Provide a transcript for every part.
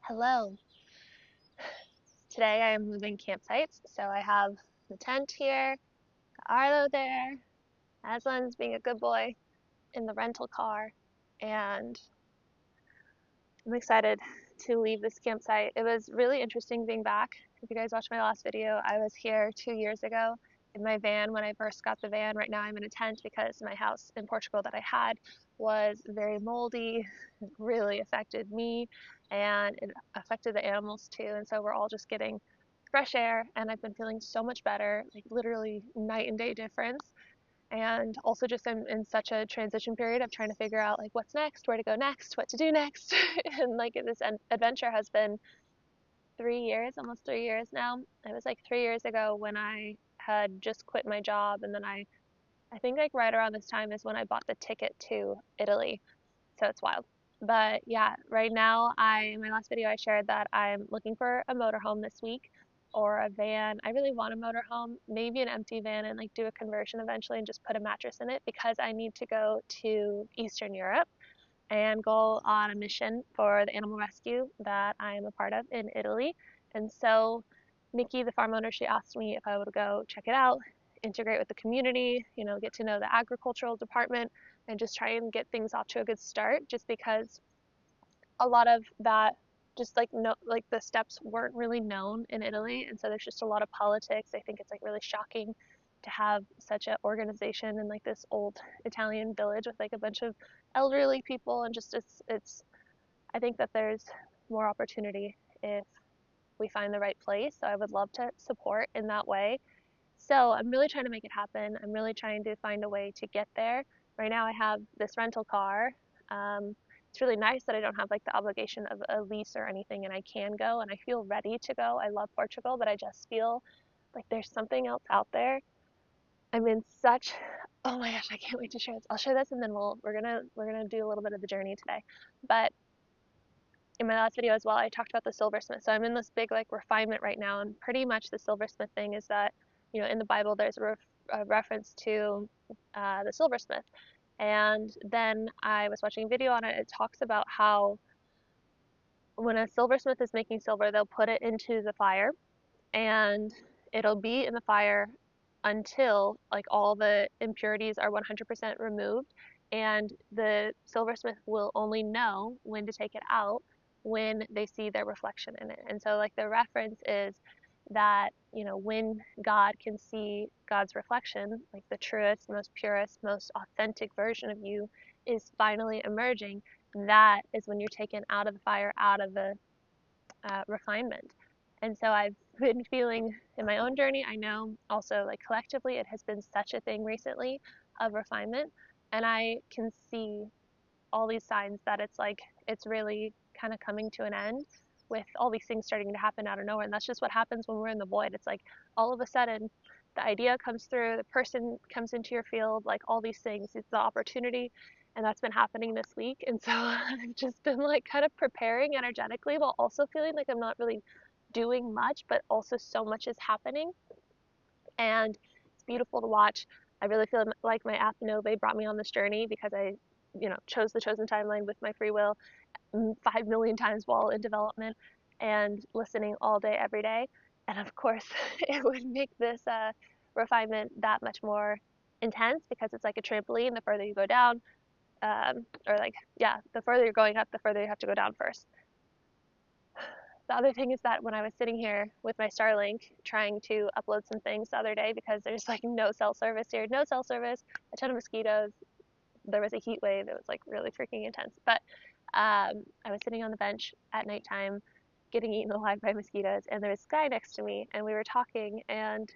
Hello. Today I am moving campsites, so I have the tent here, got Arlo there, Aslan's being a good boy in the rental car, and I'm excited to leave this campsite. It was really interesting being back. If you guys watched my last video, I was here 2 years ago in my van when I first got the van. Right now I'm in a tent because my house in Portugal that I had was very moldy. It really affected me and it affected the animals too. And so we're all just getting fresh air and I've been feeling so much better, like literally night and day difference. And also just I'm in such a transition period of trying to figure out like what's next, where to go next, what to do next. And like this adventure has been 3 years, almost 3 years now. It was like 3 years ago when I had just quit my job, and then I think like right around this time is when I bought the ticket to Italy. So it's wild. But yeah, right now in my last video I shared that I'm looking for a motorhome this week or a van. I really want a motorhome, maybe an empty van and like do a conversion eventually and just put a mattress in it because I need to go to Eastern Europe and go on a mission for the animal rescue that I am a part of in Italy. And so Nikki, the farm owner, she asked me if I would go check it out, integrate with the community, get to know the agricultural department and just try and get things off to a good start just because a lot of that just like no like the steps weren't really known in Italy, and so there's just a lot of politics. I think it's like really shocking to have such an organization in like this old Italian village with like a bunch of elderly people, and just it's I think that there's more opportunity if we find the right place. So I would love to support in that way. So I'm really trying to make it happen. I'm really trying to find a way to get there. Right now I have this rental car. It's really nice that I don't have like the obligation of a lease or anything and I can go and I feel ready to go. I love Portugal, but I just feel like there's something else out there. I'm in such oh my gosh, I can't wait to share this. I'll share this and then we're gonna do a little bit of the journey today. But in my last video as well, I talked about the silversmith. So I'm in this big like refinement right now, and pretty much the silversmith thing is that, in the Bible there's a reference to the silversmith. And then I was watching a video on it. It talks about how when a silversmith is making silver, they'll put it into the fire, and it'll be in the fire until like all the impurities are 100% removed, and the silversmith will only know when to take it out when they see their reflection in it. And so like the reference is that when God can see God's reflection, like the truest, most purest, most authentic version of you is finally emerging, that is when you're taken out of the fire, out of the refinement. And so I've been feeling in my own journey, I know also like collectively it has been such a thing recently of refinement, and I can see all these signs that it's really kind of coming to an end with all these things starting to happen out of nowhere. And that's just what happens when we're in the void. It's like all of a sudden the idea comes through, the person comes into your field, like all these things, it's the opportunity. And that's been happening this week. And so I've just been like kind of preparing energetically while also feeling like I'm not really doing much, but also so much is happening. And it's beautiful to watch. I really feel like my app NŌVÉ brought me on this journey because I, chose the chosen timeline with my free will 5 million times while in development and listening all day, every day. And of course, it would make this refinement that much more intense because it's like a trampoline. The further you go down, or like, yeah, the further you're going up, the further you have to go down first. The other thing is that when I was sitting here with my Starlink trying to upload some things the other day because there's like no cell service here, no cell service, a ton of mosquitoes, there was a heat wave, it was like really freaking intense. But I was sitting on the bench at nighttime getting eaten alive by mosquitoes, and there was this guy next to me, and we were talking, and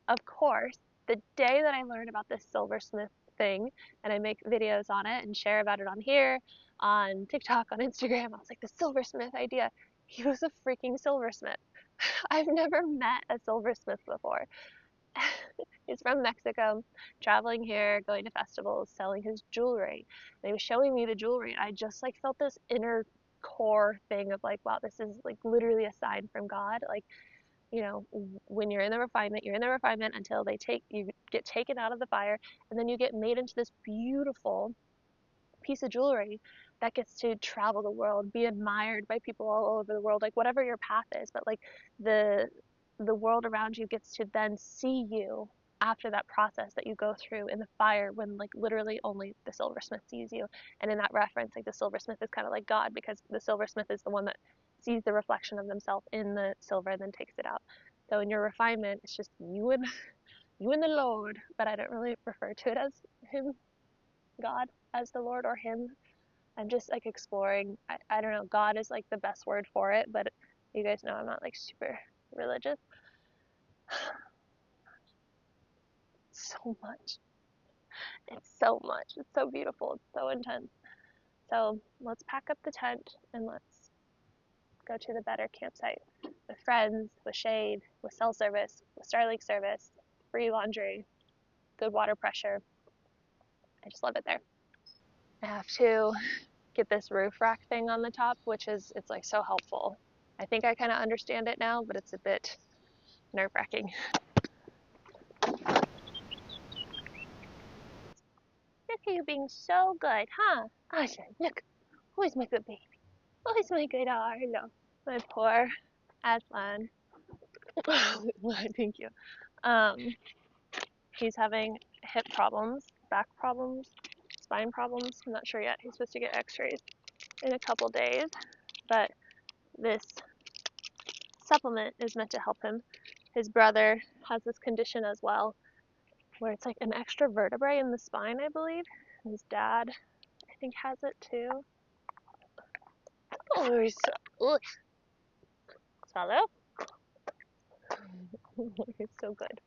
of course, the day that I learned about this silversmith thing, and I make videos on it and share about it on here, on TikTok, on Instagram, I was like, the silversmith idea. He was a freaking silversmith. I've never met a silversmith before. He's from Mexico, traveling here, going to festivals, selling his jewelry. And he was showing me the jewelry, and I just like felt this inner core thing of like, wow, this is like literally a sign from God. Like, when you're in the refinement, you're in the refinement until you get taken out of the fire, and then you get made into this beautiful piece of jewelry. that gets to travel the world, be admired by people all over the world, like whatever your path is, but like the world around you gets to then see you after that process that you go through in the fire, when like literally only the silversmith sees you. And in that reference, like the silversmith is kind of like God, because the silversmith is the one that sees the reflection of themselves in the silver and then takes it out. So in your refinement, it's just you and the Lord, but I don't really refer to it as him, God, as the Lord, or him. I'm just like exploring. I don't know, God is like the best word for it, but you guys know I'm not like super religious. So much. It's so much. It's so beautiful. It's so intense. So let's pack up the tent and let's go to the better campsite with friends, with shade, with cell service, with Starlink service, free laundry, good water pressure. I just love it there. I have to get this roof rack thing on the top, it's like so helpful. I think I kind of understand it now, but it's a bit nerve-wracking. Look at you being so good, huh? Aslan, look. Who's my good baby? Who's my good Arlo? My poor Aslan. Thank you. He's having hip problems, back problems, spine problems. I'm not sure yet. He's supposed to get x-rays in a couple days, but this supplement is meant to help him. His brother has this condition as well, where it's like an extra vertebrae in the spine, I believe. His dad, I think, has it too. Oh, he's so, swallow. He's so good.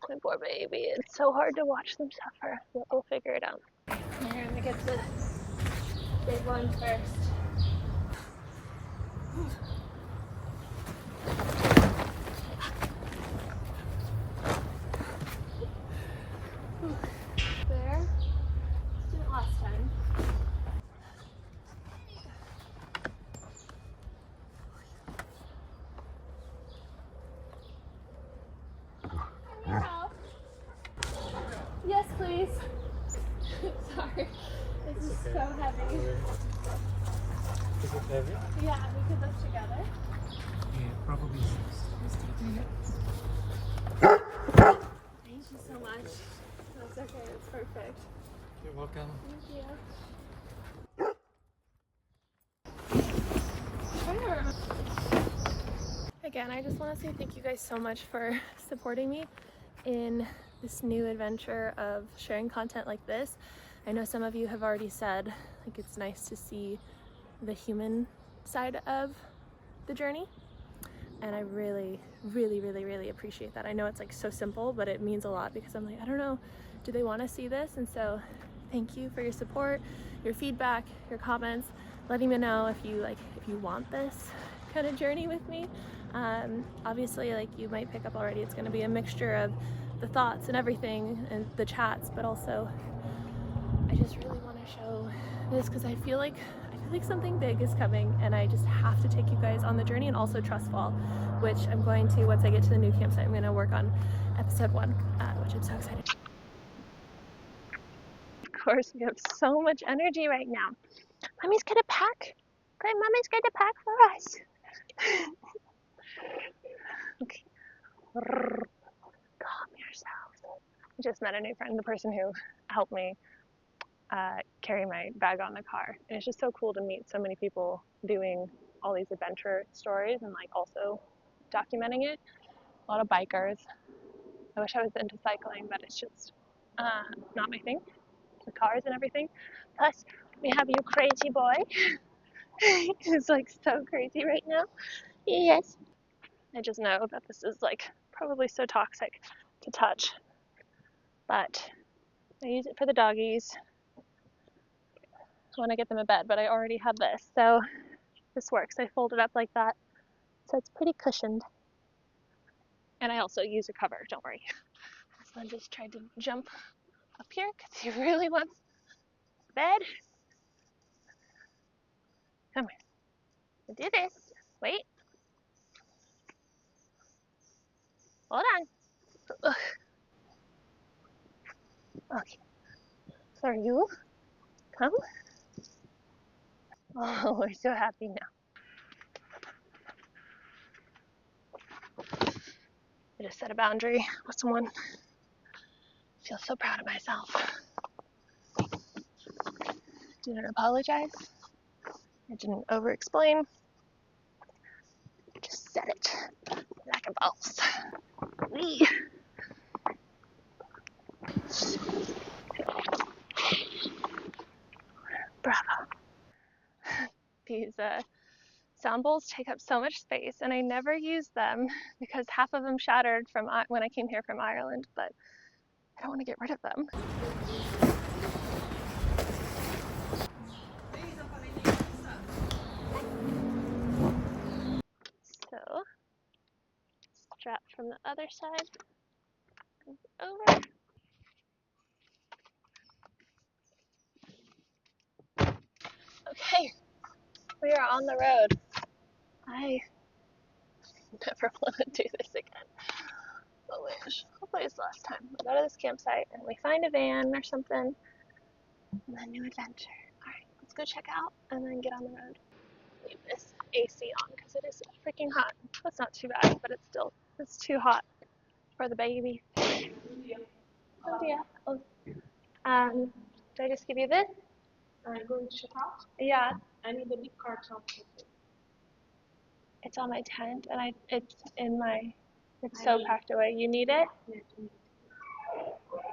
My poor baby. It's so hard to watch them suffer, but we'll figure it out. We're gonna get the big one first. There. Let's do it last time. Yes, please. Sorry. This is so heavy. Is it heavy? Yeah, we could lift together. Yeah, probably. Thank you so much. That's okay, it's perfect. You're welcome. Thank you. Again, I just want to say thank you guys so much for supporting me in this new adventure of sharing content like this. I know some of you have already said like it's nice to see the human side of the journey, and I really appreciate that. I know it's like so simple, but it means a lot, because I'm like, I don't know, do they want to see this? And so thank you for your support, your feedback, your comments, letting me know if you want this kind of journey with me. Obviously, like you might pick up already, it's going to be a mixture of the thoughts and everything and the chats, but also I just really want to show this because I feel like something big is coming, and I just have to take you guys on the journey, and also trust fall, which I'm going to, once I get to the new campsite, I'm going to work on episode 1, which I'm so excited. Of course, we have so much energy right now. Mommy's gonna pack. Grandmommy's gonna pack for us. Okay. Calm yourself. I just met a new friend, the person who helped me carry my bag on the car. And it's just so cool to meet so many people doing all these adventure stories and like also documenting it. A lot of bikers. I wish I was into cycling, but it's just not my thing. The cars and everything. Plus, we have you crazy boy. He's like so crazy right now. Yes. I just know that this is like probably so toxic to touch, but I use it for the doggies. I want to get them a bed, but I already have this, so this works. I fold it up like that, so it's pretty cushioned. And I also use a cover, don't worry. Aslan just tried to jump up here because he really wants bed. Come here. We'll do this. Wait. Hold on. Ugh. Okay. So are you? Come. Oh, we're so happy now. I just set a boundary with someone. I feel so proud of myself. Didn't apologize. I didn't over-explain. Just said it like a boss. Wee. Bravo. These sound bowls take up so much space, and I never use them because half of them shattered from when I came here from Ireland, but I don't want to get rid of them. So, strap from the other side over. Okay, we are on the road. I never want to do this again. I wish. Hopefully it's the last time. We go to this campsite and we find a van or something, and then new adventure. Alright, let's go check out and then get on the road. Leave this AC on because it is freaking hot. That's not too bad, but it's too hot for the baby. Oh dear. Oh. Do I just give you this? Are you going to check out? Yeah. I need a big carton. It's on my tent and it's so packed away. You need it? Yeah,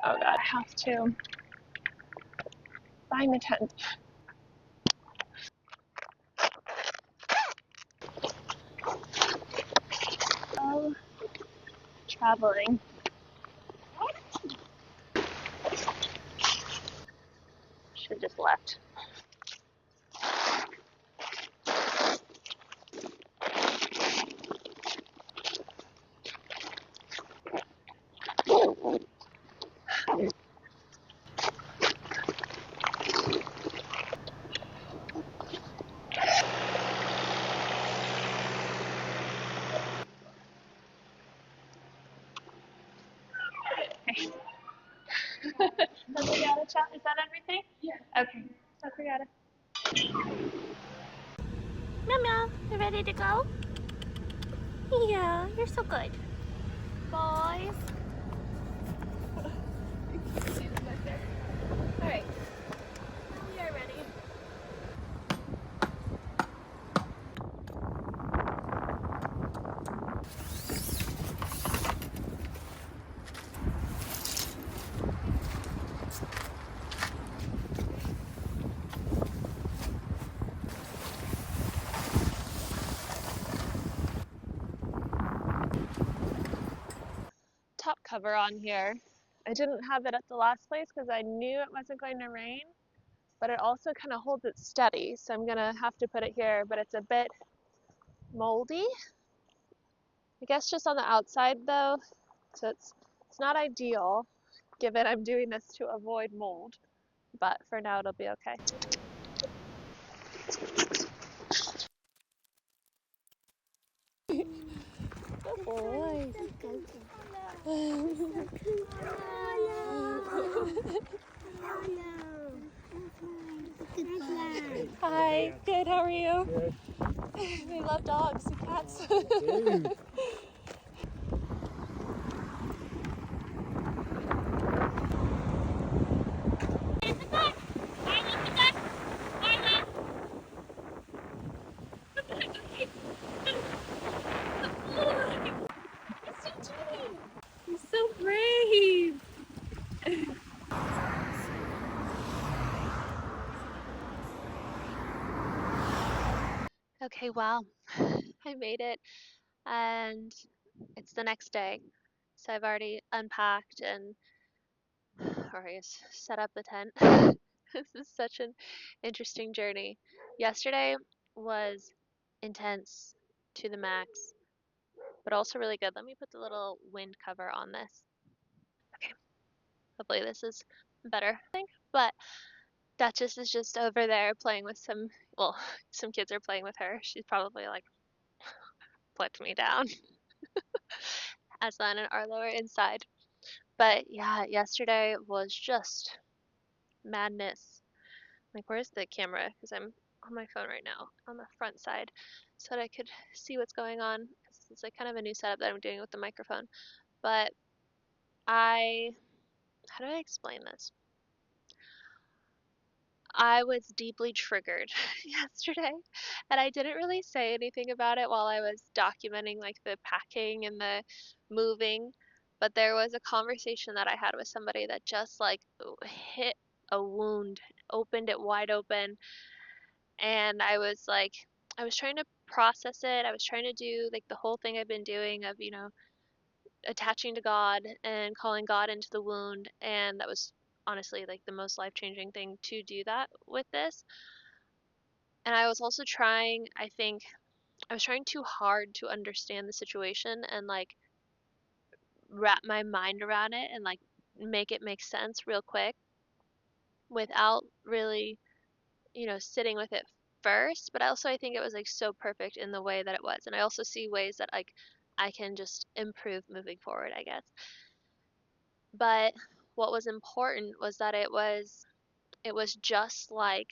Oh god, I have to find the tent. Oh, traveling. Should have just left. Okay. Is that everything? Yeah. Okay. Obrigada. Meow meow, you ready to go? Yeah, you're so good. Boys. Alright. We are ready. Top cover on here. I didn't have it at the last place because I knew it wasn't going to rain, but it also kind of holds it steady, so I'm gonna have to put it here, but it's a bit moldy. I guess just on the outside though, so it's not ideal given I'm doing this to avoid mold, but for now it'll be okay. Good boy. Hi, good, how are you? Good. We love dogs and cats. He's so brave. Okay, well, I made it and it's the next day. So I've already unpacked and or I guess set up the tent. This is such an interesting journey. Yesterday was intense to the max, but also really good. Let me put the little wind cover on this. Okay, hopefully this is better, I think. But Duchess is just over there playing with well, some kids are playing with her. She's probably like, put me down. Aslan and Arlo are inside. But yeah, yesterday was just madness. Like, where's the camera? Because I'm on my phone right now on the front side so that I could see what's going on, because it's like kind of a new setup that I'm doing with the microphone. But how do I explain this? I was deeply triggered yesterday, and I didn't really say anything about it while I was documenting like the packing and the moving, but there was a conversation that I had with somebody that just like hit a wound, opened it wide open, and I was trying to process it. I was trying to do like the whole thing I've been doing of, attaching to God and calling God into the wound, and that was honestly like the most life-changing thing to do that with this. And I was also trying, I think, I was trying too hard to understand the situation and like wrap my mind around it and like make it make sense real quick without really, sitting with it first. But also, I think it was like so perfect in the way that it was. And I also see ways that like I can just improve moving forward, I guess. But what was important was that it was just like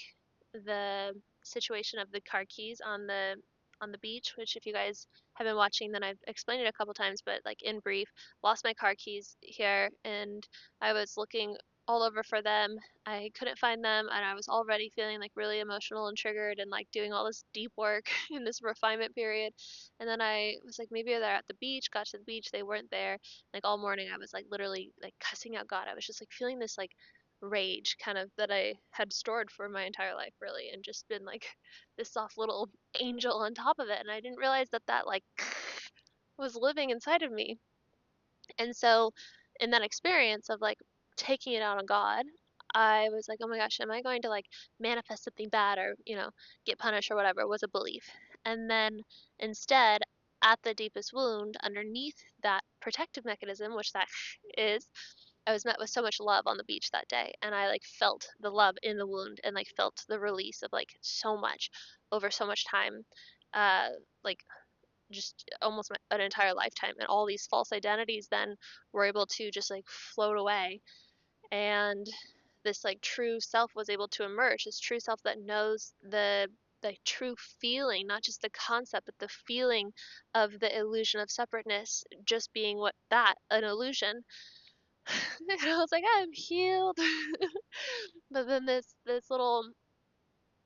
the situation of the car keys on the beach, which if you guys have been watching, then I've explained it a couple times, but like in brief, lost my car keys here, and I was looking all over for them. I couldn't find them, and I was already feeling like really emotional and triggered and like doing all this deep work in this refinement period. And then I was like, maybe they're at the beach. Got to the beach, they weren't there. Like all morning I was like literally like cussing out God. I was just like feeling this like rage kind of that I had stored for my entire life, really, and just been like this soft little angel on top of it. And I didn't realize that that like was living inside of me. And so in that experience of like taking it out on God, I was like, oh my gosh, am I going to like manifest something bad or, get punished or whatever, was a belief. And then instead, at the deepest wound, underneath that protective mechanism, which that is, I was met with so much love on the beach that day. And I like felt the love in the wound and like felt the release of like so much over so much time. Uh, like just almost an entire lifetime, and all these false identities then were able to just like float away, and this like true self was able to emerge, this true self that knows the true feeling, not just the concept but the feeling of the illusion of separateness just being what that an illusion. And I was like, I'm healed. But then this little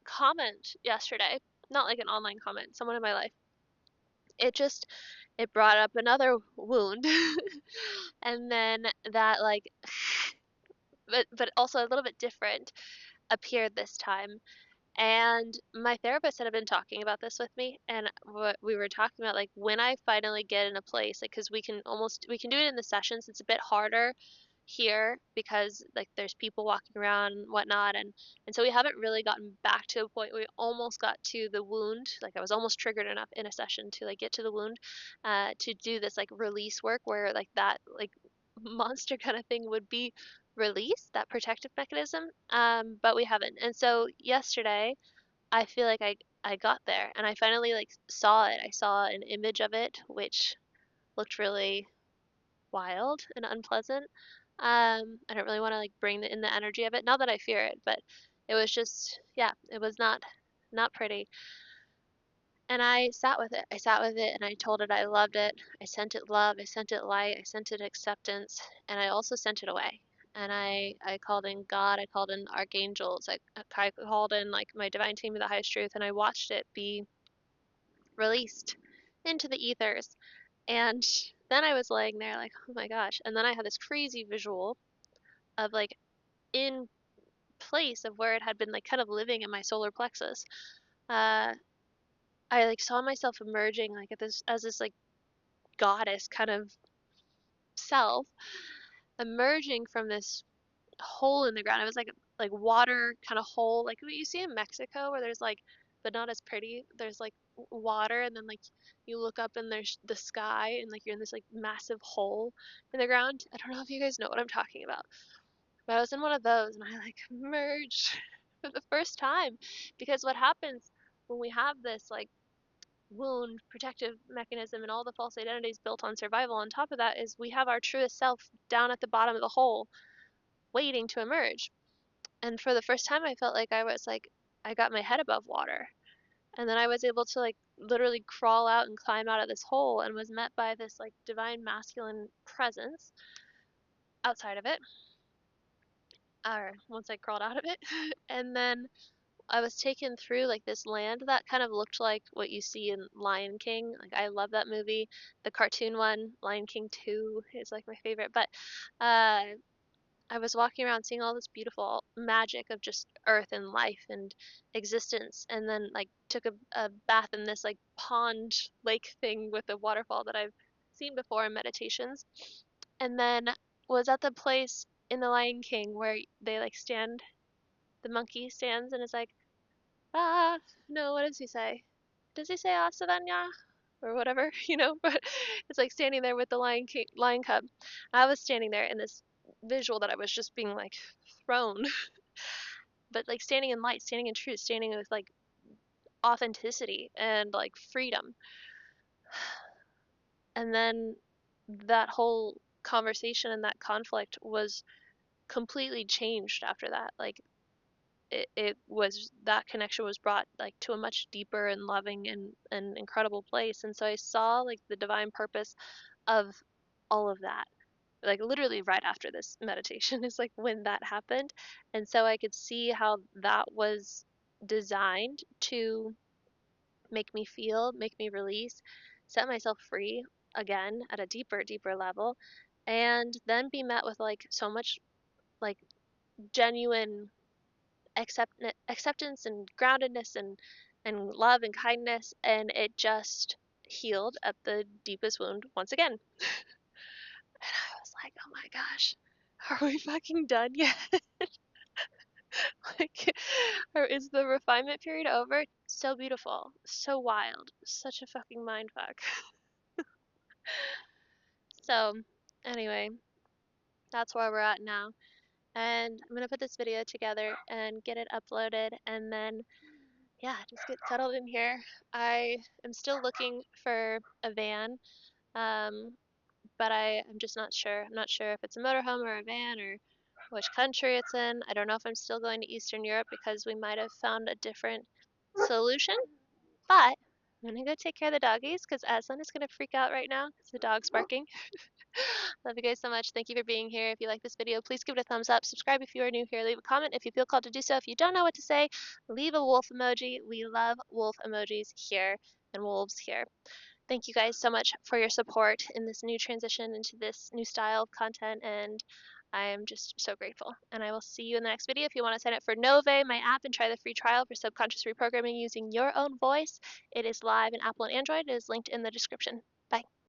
comment yesterday, not like an online comment, someone in my life, it brought up another wound. And then that like but also a little bit different appeared this time. And my therapist had been talking about this with me, and what we were talking about, like when I finally get in a place, like because we can do it in the sessions. It's a bit harder here because like there's people walking around and whatnot, and so we haven't really gotten back to a point where we almost got to the wound. Like I was almost triggered enough in a session to like get to the wound, to do this like release work where like that like monster kind of thing would be release that protective mechanism, but we haven't. And so yesterday I feel like I got there and I finally like saw it. I saw an image of it which looked really wild and unpleasant. I don't really want to like bring in the energy of it, not that I fear it, but it was just, yeah, it was not pretty. And I sat with it. I sat with it and I told it I loved it. I sent it love. I sent it light. I sent it acceptance. And I also sent it away. And I called in God. I called in archangels. I called in like my divine team of the highest truth. And I watched it be released into the ethers. And then I was laying there like, oh my gosh. And then I had this crazy visual of like in place of where it had been like kind of living in my solar plexus. Uh, I like saw myself emerging like at this as this like goddess kind of self emerging from this hole in the ground. It was like water kind of hole, like what you see in Mexico where there's like, but not as pretty. There's like water, and then like you look up and there's the sky, and like you're in this like massive hole in the ground. I don't know if you guys know what I'm talking about, but I was in one of those, and I like emerged for the first time, because what happens when we have this like wound protective mechanism and all the false identities built on survival on top of that is we have our truest self down at the bottom of the hole waiting to emerge. And for the first time I felt like I was like I got my head above water. And then I was able to like literally crawl out and climb out of this hole and was met by this like divine masculine presence outside of it, or once I crawled out of it. And then I was taken through like this land that kind of looked like what you see in Lion King. Like I love that movie. The cartoon one, Lion King 2 is like my favorite. But I was walking around seeing all this beautiful magic of just earth and life and existence, and then like took a bath in this like pond lake thing with a waterfall that I've seen before in meditations, and then was at the place in the Lion King where they like stand, the monkey stands and is like, ah, no, what does he say? Does he say Asavanya? Or whatever, you know, but it's like standing there with the lion cub. I was standing there in this visual that I was just being like thrown, but like standing in light, standing in truth, standing with like authenticity and like freedom. And then that whole conversation and that conflict was completely changed after that. Like it was, that connection was brought like to a much deeper and loving and incredible place. And so I saw like the divine purpose of all of that, like literally right after this meditation is like when that happened. And so I could see how that was designed to make me feel, make me release, set myself free again at a deeper level, and then be met with like so much like genuine acceptance and groundedness and love and kindness, and it just healed at the deepest wound once again. And I was like, oh my gosh, are we fucking done yet? Like, or is the refinement period over? So beautiful, so wild, such a fucking mind fuck. So anyway, that's where we're at now, and I'm gonna put this video together and get it uploaded, and then yeah, just get settled in here. I am still looking for a van, um, but I'm just not sure. I'm not sure if it's a motorhome or a van or which country it's in. I don't know if I'm still going to Eastern Europe because we might have found a different solution. But I'm gonna go take care of the doggies because Aslan is gonna freak out right now because the dog's barking. Love you guys so much. Thank you for being here. If you like this video, please give it a thumbs up. Subscribe if you are new here. Leave a comment if you feel called to do so. If you don't know what to say, leave a wolf emoji. We love wolf emojis here and wolves here. Thank you guys so much for your support in this new transition into this new style of content, and I am just so grateful. And I will see you in the next video. If you want to sign up for NŌVÉ, my app, and try the free trial for subconscious reprogramming using your own voice, it is live in Apple and Android. It is linked in the description. Bye.